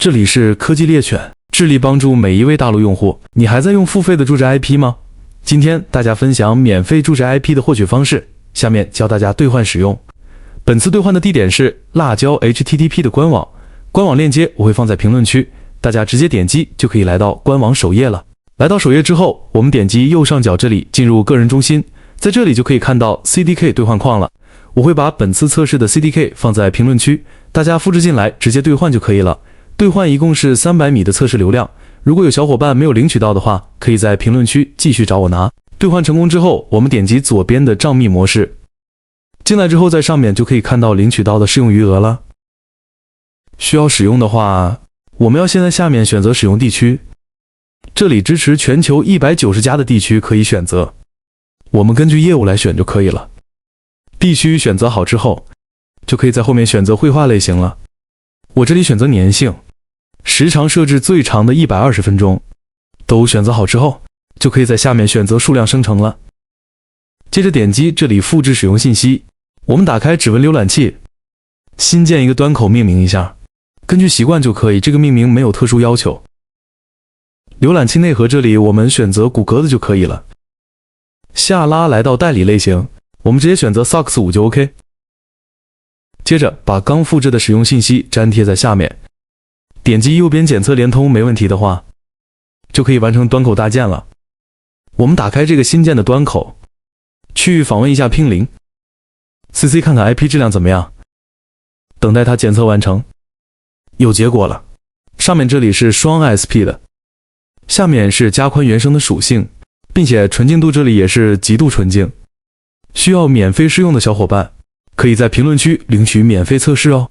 这里是科技猎犬，致力帮助每一位大陆用户。你还在用付费的住址 IP 吗？今天大家分享免费住址 IP 的获取方式，下面教大家兑换使用。本次兑换的地点是辣椒 HTTP 的官网，官网链接我会放在评论区，大家直接点击就可以来到官网首页了。来到首页之后，我们点击右上角这里进入个人中心，在这里就可以看到 CDK 兑换框了。我会把本次测试的 CDK 放在评论区，大家复制进来直接兑换就可以了。兑换一共是300米的测试流量，如果有小伙伴没有领取到的话，可以在评论区继续找我拿。兑换成功之后，我们点击左边的账密模式，进来之后在上面就可以看到领取到的适用余额了。需要使用的话，我们要先在下面选择使用地区，这里支持全球190家的地区可以选择，我们根据业务来选就可以了。地区选择好之后，就可以在后面选择绘画类型了。我这里选择粘性，时长设置最长的120分钟。都选择好之后，就可以在下面选择数量生成了。接着点击这里复制使用信息，我们打开指纹浏览器，新建一个端口命名一下，根据习惯就可以，这个命名没有特殊要求。浏览器内核这里我们选择谷歌的就可以了。下拉来到代理类型，我们直接选择 SOX5 就 OK。接着把刚复制的使用信息粘贴在下面，点击右边检测连通，没问题的话，就可以完成端口搭建了。我们打开这个新建的端口，去访问一下拼灵 CC 看看 IP 质量怎么样，等待它检测完成。有结果了，上面这里是双 ISP 的，下面是加宽原生的属性，并且纯净度这里也是极度纯净。需要免费试用的小伙伴，可以在评论区领取免费测试哦。